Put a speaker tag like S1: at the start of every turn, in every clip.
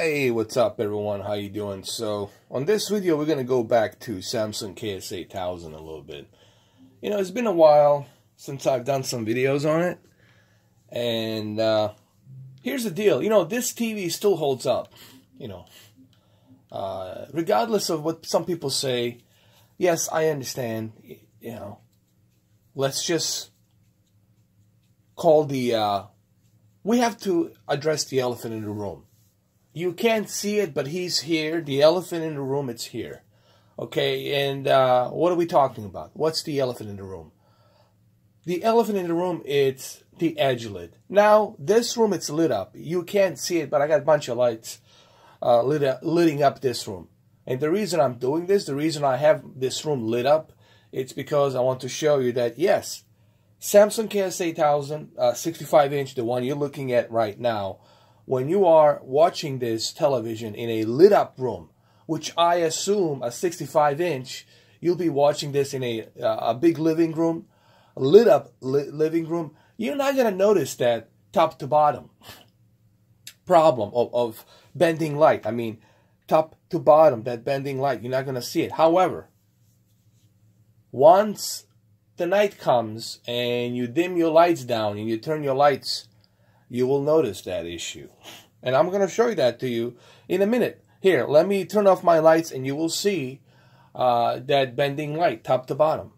S1: Hey, what's up everyone? How you doing? So, on this video we're going to go back to Samsung Ks-8000 a little bit. You know, it's been a while since I've done some videos on it. And here's the deal. You know, this TV still holds up. You know, regardless of what some people say. Yes, I understand. You know, let's just call the... we have to address the elephant in the room. You can't see it, but he's here. The elephant in the room, it's here. Okay, and what are we talking about? What's the elephant in the room? The elephant in the room, it's the edge lid. Now, this room, it's lit up. You can't see it, but I got a bunch of lights lighting up this room. And the reason I'm doing this, the reason I have this room lit up, it's because I want to show you that, yes, Samsung Ks-8000, 65-inch, the one you're looking at right now, when you are watching this television in a lit up room, which I assume a 65-inch, you'll be watching this in a big living room, lit up living room, you're not going to notice that top to bottom problem of bending light. I mean, top to bottom, that bending light, you're not going to see it. However, once the night comes and you dim your lights down and you turn your lights, you will notice that issue. And I'm going to show you that to you in a minute. Here, let me turn off my lights and you will see that bending light, top to bottom.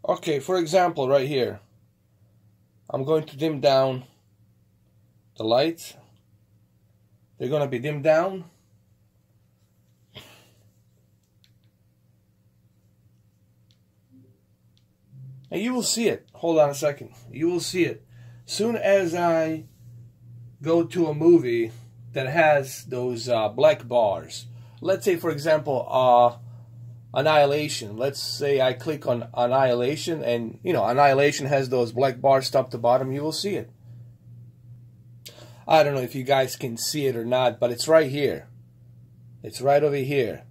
S1: Okay, for example, right here, I'm going to dim down the lights. They're going to be dimmed down. And you will see it. Hold on a second. You will see it. Soon as I go to a movie that has those black bars, let's say, for example, Annihilation. Let's say I click on Annihilation, and, you know, Annihilation has those black bars top to bottom. You will see it. I don't know if you guys can see it or not, but it's right here. It's right over here.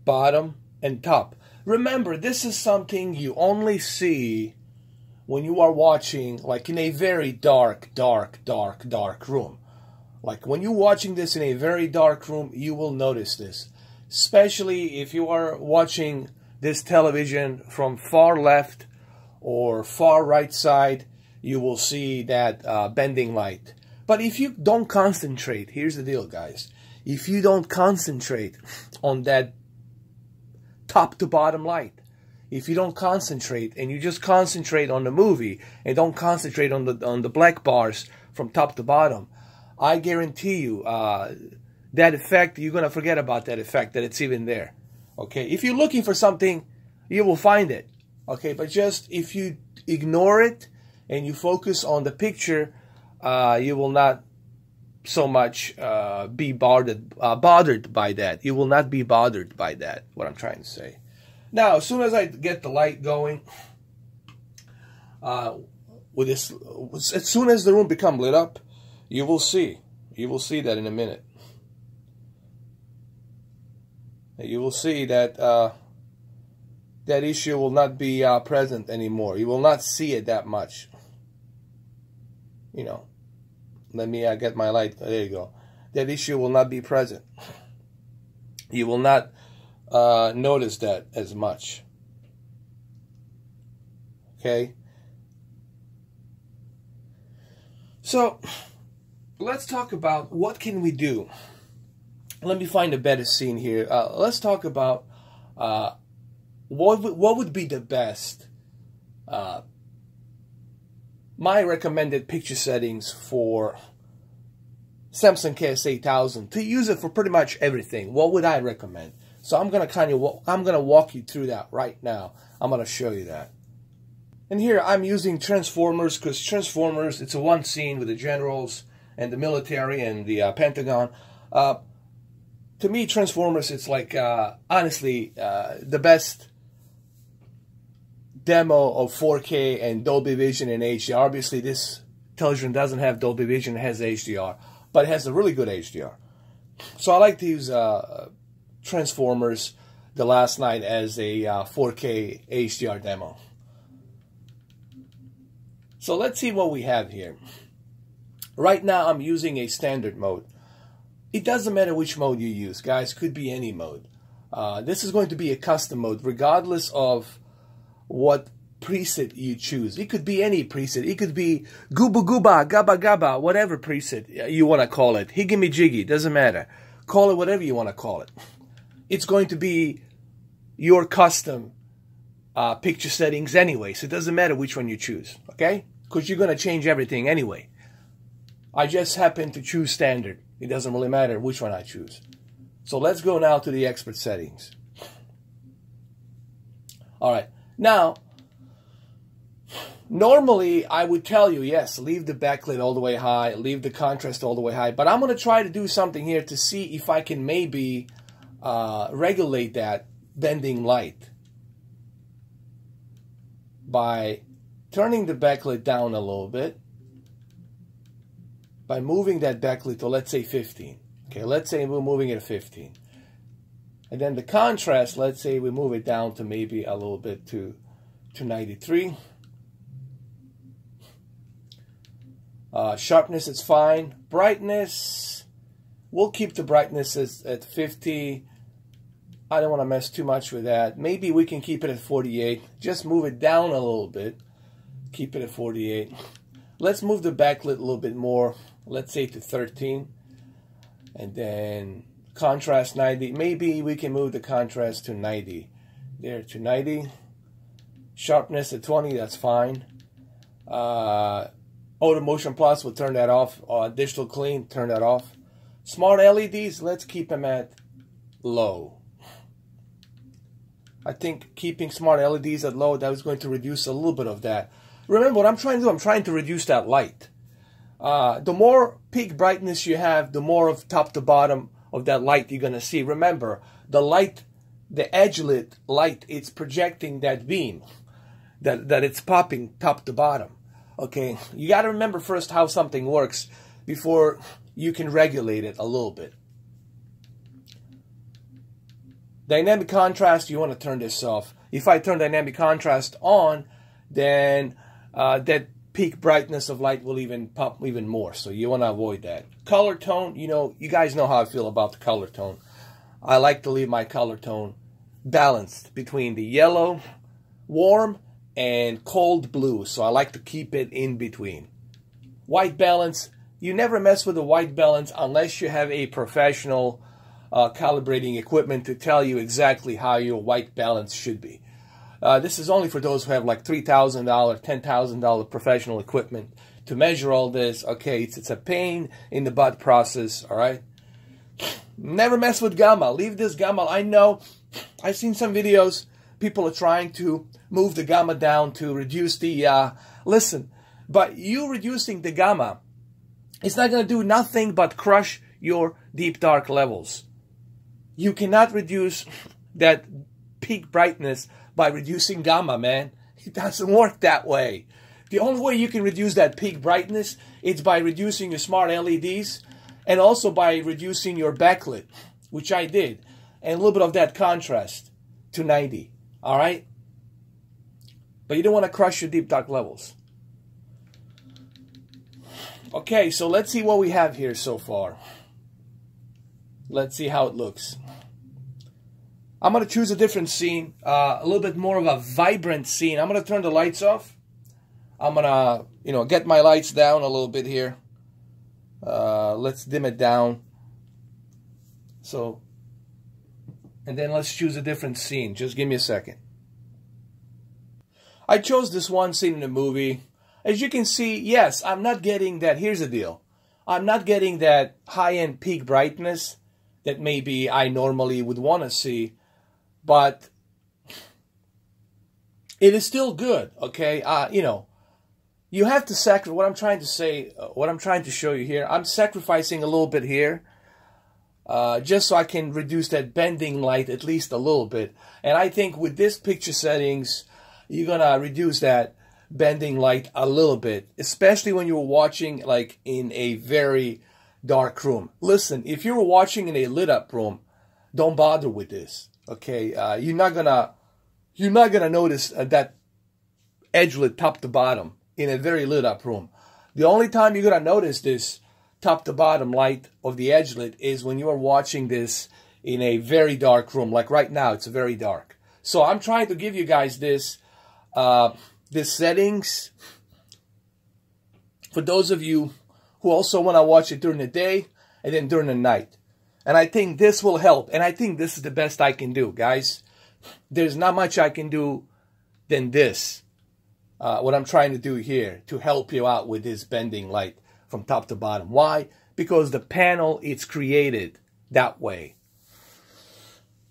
S1: Bottom and top. Remember, this is something you only see when you are watching, like, in a very dark room. Like, when you're watching this in a very dark room, you will notice this. Especially if you are watching this television from far left or far right side, you will see that bending light. But if you don't concentrate, here's the deal, guys. If you don't concentrate on that top to bottom light, if you don't concentrate and you just concentrate on the movie and don't concentrate on the black bars from top to bottom, I guarantee you that effect, you're going to forget about that effect, that it's even there. Okay, if you're looking for something, you will find it. Okay, but just if you ignore it and you focus on the picture, you will not so much be bothered by that. You will not be bothered by that, what I'm trying to say. Now, as soon as I get the light going, with this, as soon as the room becomes lit up, you will see that in a minute. You will see that that issue will not be present anymore. You will not see it that much. You know, let me get my light. There you go. That issue will not be present. You will not notice that as much. Okay, so let's talk about what can we do. Let me find a better scene here. Let's talk about what would be the best my recommended picture settings for Samsung Ks-8000 to use it for pretty much everything. What would I recommend? So I'm gonna walk you through that right now. I'm gonna show you that. And here I'm using Transformers, because Transformers, it's a one scene with the generals and the military and the Pentagon. To me, Transformers, it's like honestly the best demo of 4K and Dolby Vision and HDR. Obviously, this television doesn't have Dolby Vision; it has HDR, but it has a really good HDR. So I like to use Transformers the last night as a 4K HDR demo. So let's see what we have here. Right now I'm using a standard mode. it doesn't matter which mode you use, guys. Could be any mode. This is going to be a custom mode, regardless of what preset you choose. It could be any preset. It could be gooba gooba, gaba gaba, whatever preset you want to call it. Higgimy jiggy, doesn't matter. Call it whatever you want to call it. It's going to be your custom picture settings anyway, so it doesn't matter which one you choose, okay? Because you're going to change everything anyway. I just happen to choose standard. It doesn't really matter which one I choose. So let's go now to the expert settings. All right. Now, normally I would tell you, yes, leave the backlit all the way high, leave the contrast all the way high. But I'm going to try to do something here to see if I can maybe regulate that bending light by turning the backlit down a little bit, by moving that backlit to, let's say, 15. Okay, let's say we're moving it to 15. And then the contrast, let's say we move it down to maybe a little bit to 93. Sharpness is fine. Brightness, we'll keep the brightness at 50. I don't want to mess too much with that. Maybe we can keep it at 48. Just move it down a little bit. Keep it at 48. Let's move the backlit a little bit more. Let's say to 13. And then contrast 90. Maybe we can move the contrast to 90. There, to 90. Sharpness at 20, that's fine. Auto Motion Plus, we'll turn that off. Digital Clean, turn that off. Smart LEDs, let's keep them at low. I think keeping smart LEDs at low, that was going to reduce a little bit of that. Remember what I'm trying to do? I'm trying to reduce that light. The more peak brightness you have, the more of top to bottom of that light you're going to see. Remember, the light, the edge-lit light, it's projecting that beam, that it's popping top to bottom. Okay, you got to remember first how something works before you can regulate it a little bit. Dynamic contrast, you want to turn this off. If I turn dynamic contrast on, then that peak brightness of light will even pop even more. So you want to avoid that. Color tone, you know, you guys know how I feel about the color tone. I like to leave my color tone balanced between the yellow, warm, and cold blue. So I like to keep it in between. White balance, you never mess with the white balance unless you have a professional calibrating equipment to tell you exactly how your white balance should be. This is only for those who have like $3,000, $10,000 professional equipment to measure all this. Okay, it's a pain in the butt process, all right? Never mess with gamma. Leave this gamma. I know, I've seen some videos. People are trying to move the gamma down to reduce the, listen, but you reducing the gamma, it's not going to do nothing but crush your deep dark levels. You cannot reduce that peak brightness by reducing gamma, man. It doesn't work that way. The only way you can reduce that peak brightness is by reducing your smart LEDs and also by reducing your backlit, which I did, and a little bit of that contrast to 90. All right? But you don't want to crush your deep dark levels. Okay, so let's see what we have here so far. Let's see how it looks. I'm going to choose a different scene, a little bit more of a vibrant scene. I'm going to turn the lights off. I'm going to, get my lights down a little bit here. Let's dim it down. So, and then let's choose a different scene. Just give me a second. I chose this one scene in the movie. As you can see, yes, I'm not getting that. Here's the deal. I'm not getting that high-end peak brightness that maybe I normally would want to see. But it is still good, okay? You have to sacrifice. What I'm trying to say, what I'm trying to show you here, I'm sacrificing a little bit here just so I can reduce that bending light at least a little bit. And I think with this picture settings, you're going to reduce that bending light a little bit, especially when you're watching like in a very dark room. Listen, if you're watching in a lit up room, don't bother with this. Okay, you're not gonna notice that edge lit top to bottom in a very lit up room. The only time you're gonna notice this top to bottom light of the edgelit is when you are watching this in a very dark room. Like right now, it's very dark. So I'm trying to give you guys this settings for those of you who also want to watch it during the day and then during the night. And I think this will help. And I think this is the best I can do, guys. There's not much I can do than this. What I'm trying to do here to help you out with this bending light from top to bottom. Why? Because the panel is created that way.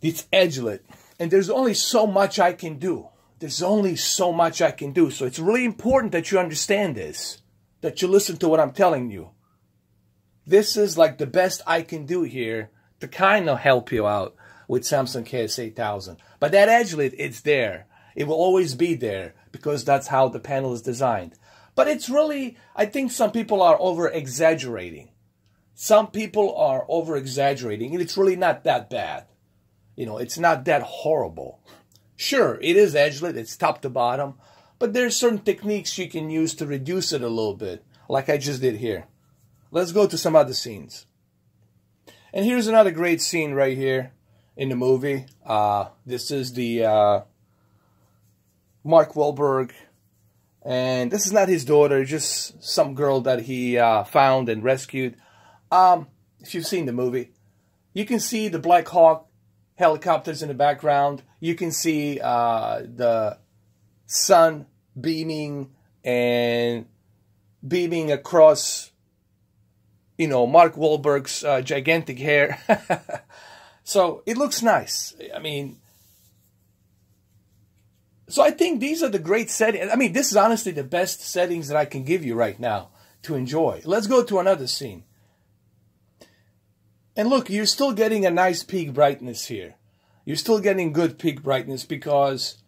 S1: It's edgelit. And there's only so much I can do. There's only so much I can do. So it's really important that you understand this. That you listen to what I'm telling you. This is like the best I can do here to kind of help you out with Samsung Ks-8000. But that edgelit, it's there. It will always be there because that's how the panel is designed. But it's really, I think some people are over-exaggerating. Some people are over-exaggerating, and it's really not that bad. You know, it's not that horrible. Sure, it is edgelit, it's top to bottom, but there's certain techniques you can use to reduce it a little bit, like I just did here. Let's go to some other scenes. And here's another great scene right here in the movie. This is the Mark Wahlberg, and this is not his daughter, just some girl that he found and rescued. If you've seen the movie, you can see the Black Hawk helicopters in the background. You can see the sun beaming across, you know, Mark Wahlberg's gigantic hair. So it looks nice. I mean, so I think these are the great settings. I mean, this is honestly the best settings that I can give you right now to enjoy. Let's go to another scene. And look, you're still getting a nice peak brightness here. You're still getting good peak brightness because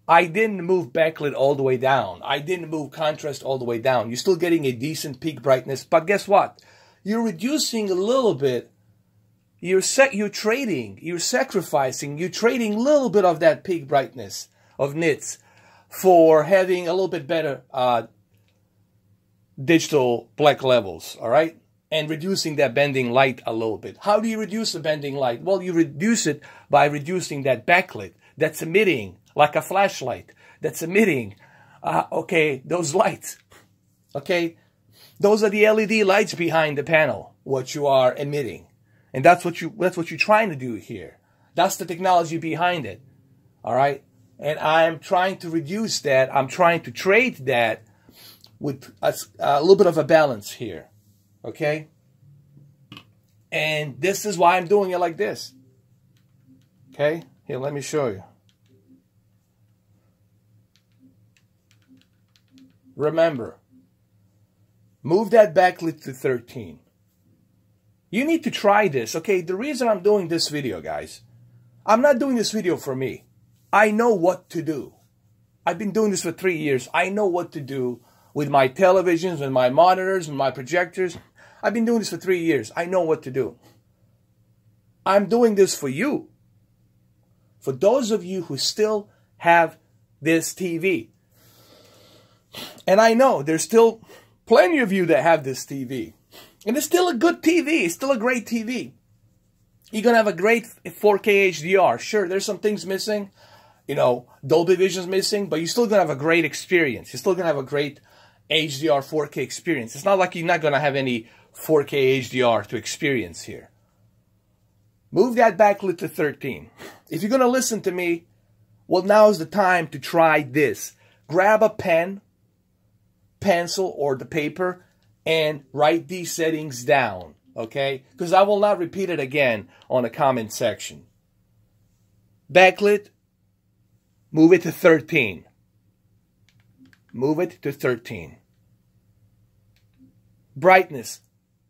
S1: I didn't move backlit all the way down. I didn't move contrast all the way down. You're still getting a decent peak brightness. But guess what? You're reducing a little bit. You're trading. You're sacrificing. You're trading a little bit of that peak brightness of nits for having a little bit better digital black levels. All right? And reducing that bending light a little bit. How do you reduce the bending light? Well, you reduce it by reducing that backlit that's emitting, like a flashlight, that's emitting, okay, those lights. Okay? Those are the LED lights behind the panel, what you are emitting. And that's what you're trying to do here. That's the technology behind it. All right? And I'm trying to reduce that. I'm trying to trade that with a little bit of a balance here. Okay? And this is why I'm doing it like this. Okay? Here, let me show you. Remember, move that backlit to 13. You need to try this. Okay? The reason I'm doing this video, guys, I'm not doing this video for me. I know what to do. I've been doing this for 3 years. I know what to do with my televisions, with my monitors, with my projectors. I've been doing this for 3 years. I know what to do. I'm doing this for you. For those of you who still have this TV. And I know there's still plenty of you that have this TV. And it's still a good TV. It's still a great TV. You're going to have a great 4K HDR. Sure, there's some things missing. You know, Dolby Vision's missing. But you're still going to have a great experience. You're still going to have a great HDR 4K experience. It's not like you're not going to have any 4K HDR to experience here. Move that backlit to 13. If you're going to listen to me, well, now's the time to try this. Grab a pen, pencil, or the paper, and write these settings down, okay? Because I will not repeat it again on the comment section. Backlit, move it to 13. Move it to 13. Brightness,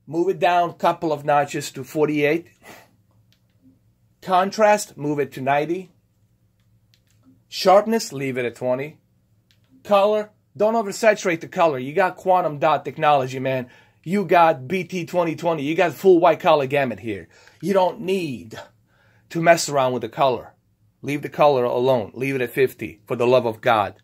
S1: move it down a couple of notches to 48. Contrast, move it to 90. Sharpness, leave it at 20. Color, don't oversaturate the color. You got quantum dot technology, man. You got BT 2020. You got full white color gamut here. You don't need to mess around with the color. Leave the color alone. Leave it at 50, for the love of God.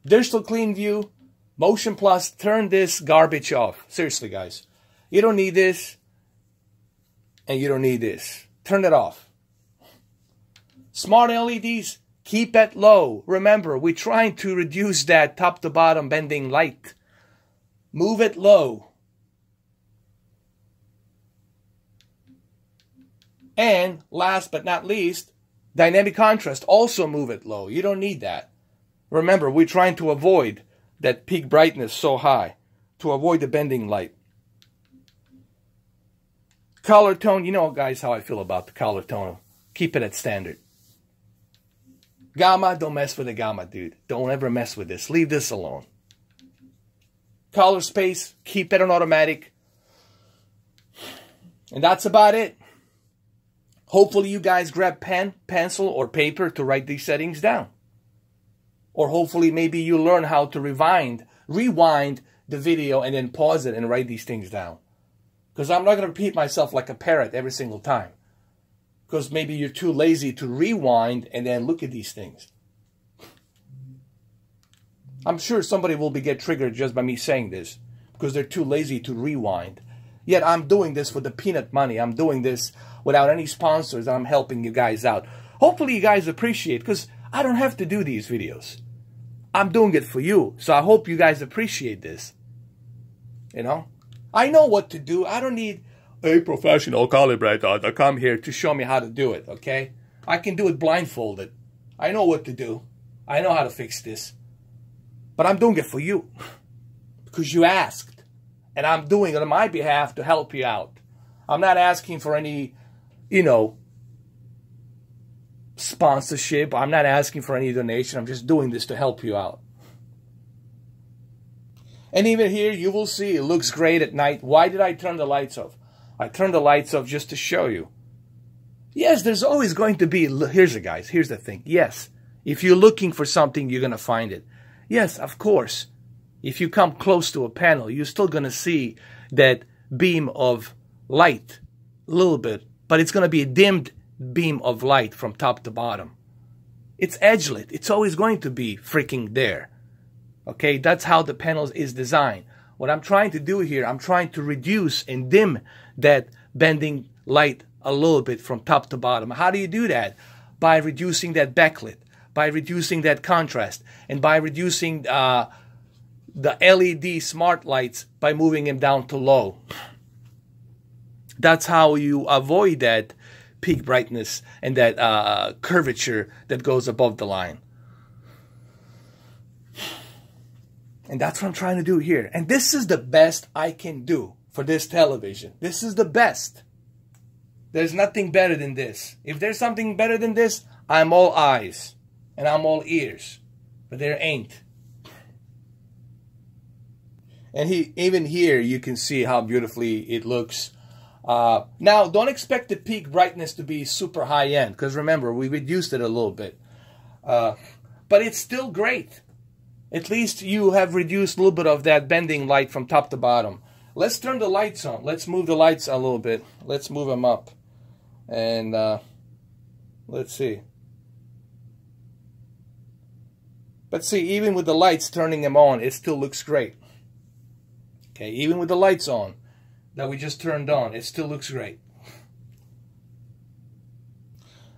S1: Digital clean view, Motion Plus, turn this garbage off. Seriously, guys. You don't need this, and you don't need this. Turn it off. Smart LEDs, keep it low. Remember, we're trying to reduce that top to bottom bending light. Move it low. And last but not least, dynamic contrast, also move it low. You don't need that. Remember, we're trying to avoid that peak brightness so high, to avoid the bending light. Color tone, you know, guys, how I feel about the color tone. Keep it at standard. Gamma, don't mess with the gamma, dude. Don't ever mess with this. Leave this alone. Color space, keep it on automatic. And that's about it. Hopefully you guys grab pen, pencil, or paper to write these settings down. Or hopefully maybe you learn how to rewind the video and then pause it and write these things down. Because I'm not going to repeat myself like a parrot every single time. Because maybe you're too lazy to rewind and then look at these things. I'm sure somebody will get triggered just by me saying this. Because they're too lazy to rewind. Yet I'm doing this for the peanut money. I'm doing this without any sponsors. And I'm helping you guys out. Hopefully you guys appreciate. Because I don't have to do these videos. I'm doing it for you. So I hope you guys appreciate this. You know? I know what to do. I don't need a professional calibrator to come here to show me how to do it, okay? I can do it blindfolded. I know what to do. I know how to fix this. But I'm doing it for you. Because you asked. And I'm doing it on my behalf to help you out. I'm not asking for any, you know, sponsorship. I'm not asking for any donation. I'm just doing this to help you out. And even here, you will see it looks great at night. Why did I turn the lights off? I turned the lights off just to show you. Yes, there's always going to be... Here's it, guys. Here's the thing. Yes, if you're looking for something, you're going to find it. Yes, of course. If you come close to a panel, you're still going to see that beam of light. A little bit. But it's going to be a dimmed beam of light from top to bottom. It's edge-lit. It's always going to be freaking there. Okay, that's how the panel is designed. What I'm trying to do here, I'm trying to reduce and dim that bending light a little bit from top to bottom. How do you do that? By reducing that backlit, by reducing that contrast, and by reducing the LED smart lights by moving them down to low. That's how you avoid that peak brightness and that curvature that goes above the line. And that's what I'm trying to do here. And this is the best I can do for this television. This is the best. There's nothing better than this. If there's something better than this, I'm all eyes. And I'm all ears. But there ain't. And even here, you can see how beautifully it looks. Now, don't expect the peak brightness to be super high-end. Because remember, we reduced it a little bit. But it's still great. At least you have reduced a little bit of that bending light from top to bottom. Let's turn the lights on. Let's move the lights a little bit. Let's move them up. And let's see. But see, even with the lights, turning them on, it still looks great. Okay, even with the lights on that we just turned on, it still looks great.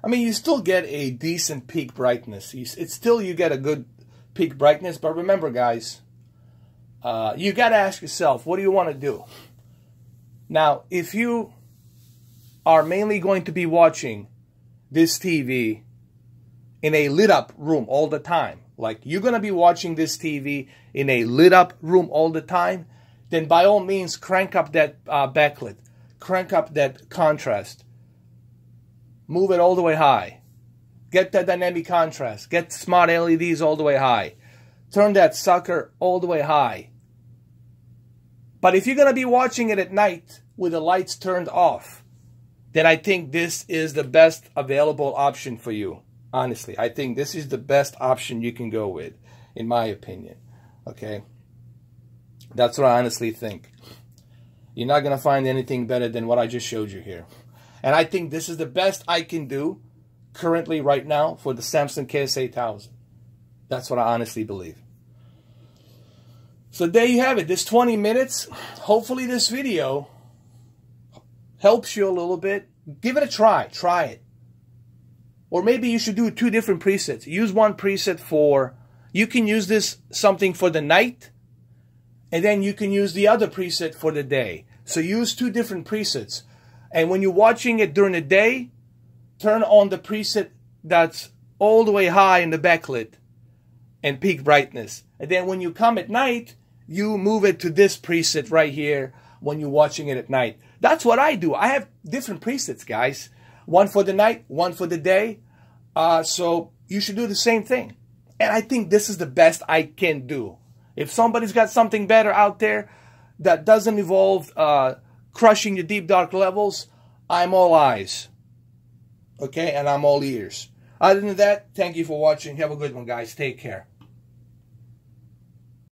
S1: I mean, you still get a decent peak brightness. It's still, you get a good peak brightness, but remember, guys, you got to ask yourself, what do you want to do? Now, if you are mainly going to be watching this TV in a lit up room all the time, like you're going to be watching this TV in a lit up room all the time, then by all means crank up that backlit, crank up that contrast, move it all the way high. Get that dynamic contrast. Get smart LEDs all the way high. Turn that sucker all the way high. But if you're going to be watching it at night with the lights turned off, then I think this is the best available option for you. Honestly, I think this is the best option you can go with, in my opinion. Okay? That's what I honestly think. You're not going to find anything better than what I just showed you here. And I think this is the best I can do currently right now for the Samsung Ks-8000. That's what I honestly believe. So there you have it. This 20 minutes. Hopefully this video helps you a little bit. Give it a try. Try it. Or maybe you should do 2 different presets. Use one preset for, you can use this something for the night, and then you can use the other preset for the day. So use 2 different presets. And when you're watching it during the day, turn on the preset that's all the way high in the backlit and peak brightness. And then when you come at night, you move it to this preset right here when you're watching it at night. That's what I do. I have different presets, guys. One for the night, one for the day. So you should do the same thing. And I think this is the best I can do. If somebody's got something better out there that doesn't involve crushing the deep dark levels, I'm all eyes. Okay? And I'm all ears. Other than that, thank you for watching. Have a good one, guys. Take care.